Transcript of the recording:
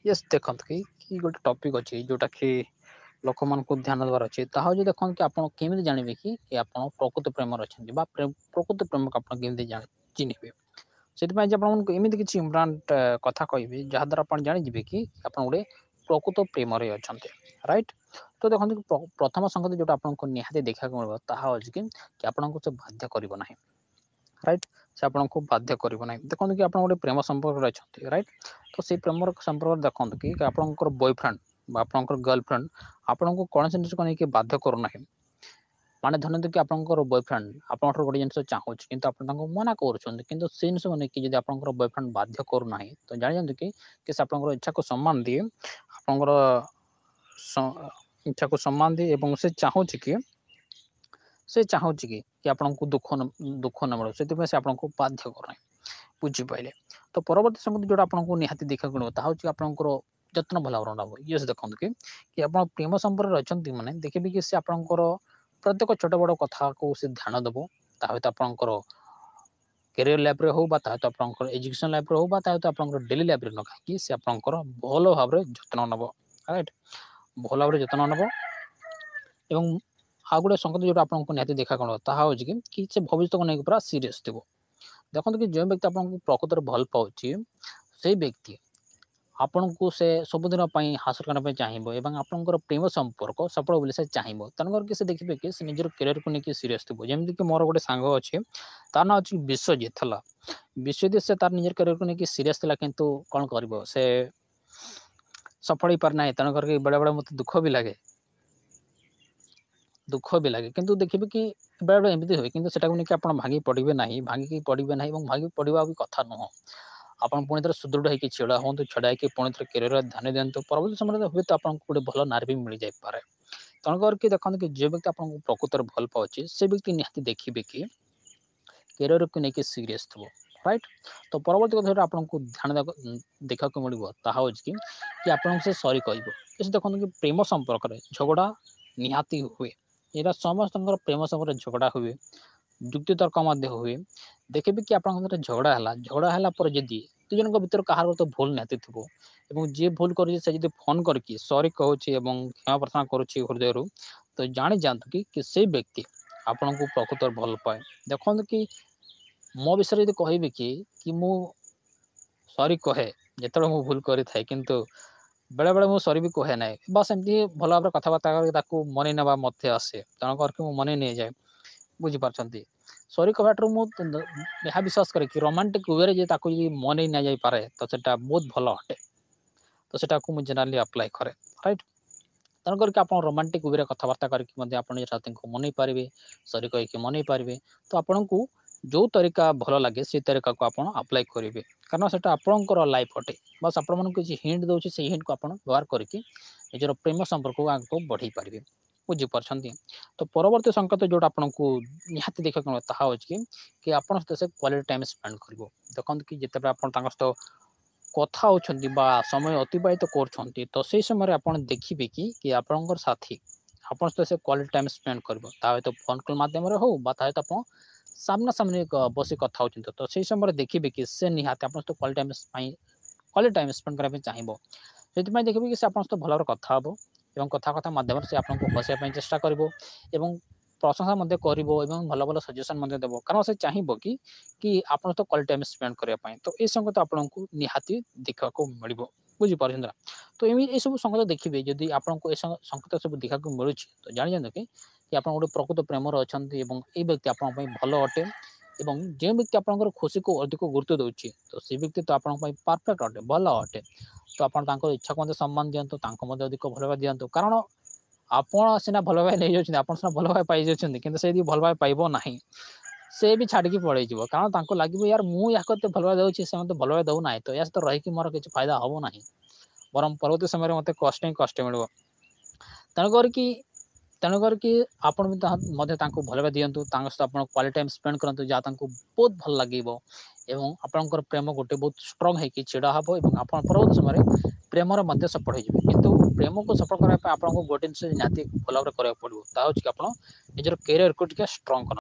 Yes देखत कि गोटे टॉपिक अछि जोटा कि लोक मानक ध्यान देवार अछि ताहा जे देखन कि आपण केमिति जानिबे कि आपण प्रकृत प्रेम अछंती बा प्रकृत प्रेम को आपण केमिति चिन्हिबे सेति जे आपण एमिति किछि इम्पोर्टेंट कथा कहबे जहा द्वारा आपण जानि जिवे कि आपण गोटे प्रकृत प्रेम रे अछंती राइट। तो देखन प्रथम संगति जोटा आपण निहाती देखा मिलबो ताहा अछि कि आपण को बाध्य करिवो नाही राइट। से आपन को बाध्य करिवो नाही देखन कि आपण गोटे प्रेम संपर्क रे अछंती राइट। तो से प्रेम संपर्क देखते कि आपंकर बॉयफ्रेंड आपंकर गर्लफ्रेंड आपन को कौन जिन को लेकिन बाध्य करूना माने धरते कि आपंकर बॉयफ्रेंड आप गोटे जिन चाहूँ कि मना कर से जिन को लेकिन जब आप बॉयफ्रेंड बाध्य करूना तो जानी कि आपंकर इच्छा को सम्मान दिए आपंकर इच्छा को सम्मान दिए और से चाहूँ कि आपन को दुख न मिले से आपको बाध्य करना बुझीपारे। तो परवर्ती समय जो आपको निहाती देखा मिलता आपंकर जत्न भल भाव ये देखते कि आप प्रेम संपर्क अच्छा मैंने देखिए कि से आपंकर प्रत्येक छोट बड़ कथा को से ध्यान देव ताकि आपंकर कैरियर लाइफ रे हो आपंकर एजुकेशन लाइफ रे हो आपंकर डेली लाइफ रे न कहीं से आपंकर भल भाव जत्न नब राइट भल भाव जत्न नब एवं आ गोटे संगत जो आपको निहाती देखा कौन कि से भविष्य को लेकिन पूरा सीरीयस थी देखते कि जो व्यक्ति आपको प्रकृत भल पाँच से व्यक्ति आपण को से सबुदिन हासिल करने चाहिए और आपंकर प्रेम संपर्क सफल बोली से चाहिए तेणुकर कि से देखिए कि से निजर कैरियर को लेकिन सीरीयस थी जमीक मोर गोटे सांग अच्छे तार ना अच्छी विश्वजीत है विश्वजीत से तार निजर कैरियर को लेकिन सीरीयस था किंतु कौन कर से सफल हो पारना तेणुकर बेले बेले मत दुख भी लगे किंतु देखिए कि बेले बेले एमती हुए कि लेकिन आप भांगी पड़े ना भांगिकी पड़े ना भांगी पड़ा भी कथा नुह आपन पुणी थे सुदृढ़ होकर छड़ा हूँ छड़ा होकर पुणी थे कैरियर ध्यान दिंतु परवर्त समय हुए तो आपको गोटे भल नारी भी मिल जापे तेणुकर कि देखते कि जो व्यक्ति आपको प्रकृत भल पाँच से व्यक्ति निहाती देखिए कि कैरियर को लेकिन सीरीयस थो राइट। तो परवर्त कथा आपको ध्यान देखा मिले ताहा कि आपन से सरी कह देखते कि प्रेम संपर्क में झगड़ा निहाती हुए यहाँ समस्त प्रेम संपर्क झगड़ा हुए जुक्ति तर्क हुए देखिए कि आप झगड़ा है जदि दु जन भर कहार तो भूल निहाती थो जी भूल कर फोन करके सॉरी कहूँ क्षमा प्रार्थना करुच्ची हृदय तो जानी जातु कि से व्यक्ति आपण को प्रकृत भल पाए देखते कि मो विषय कहि कि मु सॉरी कहे जो मु भूल कर थाए किंतु बेले बेले मु सॉरी भी कहे ना बस एमती भल भाव कथबार्ता मन ना मत आसे तेणुकर मुझे मन नहीं जाए बुझीपार सॉरी कहटर मुझे विश्वास करे कि रोमांटिक वे जी मन ही ना जाई पारे तो सेटा बहुत भल हटे तो सेटा को मुझे जनरली अप्लाई करे राइट। तेणुकर आप रोमांटिक वे कथबार्ता करके मन पारे सॉरी कहीकि मन पारे तो आपन को जो तरीका भल लगे से तरीका को आप अप्लाई करेंगे कारण से आपंकर लाइफ अटे बस आप किसी हिंट दूसरी से हिंट को आप व्यवहार करके निजर प्रेम संपर्क को आगे बढ़े पारे बुझीपार। तो परवर्ती संकेत जोटा आपको निहाती देखा ताहा कि आप से क्वालिटी टाइम स्पेंड कर देखते कि जिते आप कथा होती समय अतिबाहित कर तो से समय आप देखिए कि आपंकर साथी आप से क्वालिटी टाइम स्पेंड कर तो फोन कॉल मध्यम हो आप सामना सामने बस कथा होती तो से समय देखिए कि से निहाती आप क्वालिटी टाइम स्पेंड करने चाहिए से देखिए कि से आप भल भाव कथा हे कथा कथा मध्यम से आपको हसाई चेष्टा कर प्रशंसा भल भल सजेसन देव कारण से चाहिए कि आप तो क्वालिटी टाइम स्पेंड करने तो ये संगत आपको निहाती देखा मिल बुझीपार। तो ये सब संगत देखिए जदि आपको संकेत सब देखा मिलूँ तो जानी जाते कि आप गोटे प्रकृत प्रेम अच्छा ये व्यक्ति आप भल अटे और जो व्यक्ति आप खुशी को अधिक गुरुत्व दूसरी तो से व्यक्ति तो आप परफेक्ट अटे भल अटे तो आप इच्छा को सम्मान दिंतु अधिक भल भाव दिंतु कारण आपण सीना भल भाई नहीं जाऊँ आप भल भाई पाई जाऊँ कि से भल भाई पाइब ना से भी छाड़ी पड़े कारण लगे यार मुझे भल भाव दूसरी से मतलब भल भाव दौना तो या सहित रहीकि मोर किसी फायदा हम ना बर परवर्ती समय मत कष्ट ही कष्ट मिल तेणुकर कि आपण भी भल भाव दिंतु सहित आप क्वालिटी टाइम स्पेंड करूँ जहाँ बहुत भल लगे एवं आपंकर प्रेम गोटे बहुत स्ट्रंग होकर छिड़ा हे और आप परवर्त समय प्रेम सफल हो प्रेम को सफल करने आपको गोटे जिन निहाती भल भाव कराया पड़ो कि आप निजर कैरियर को स्ट्रंग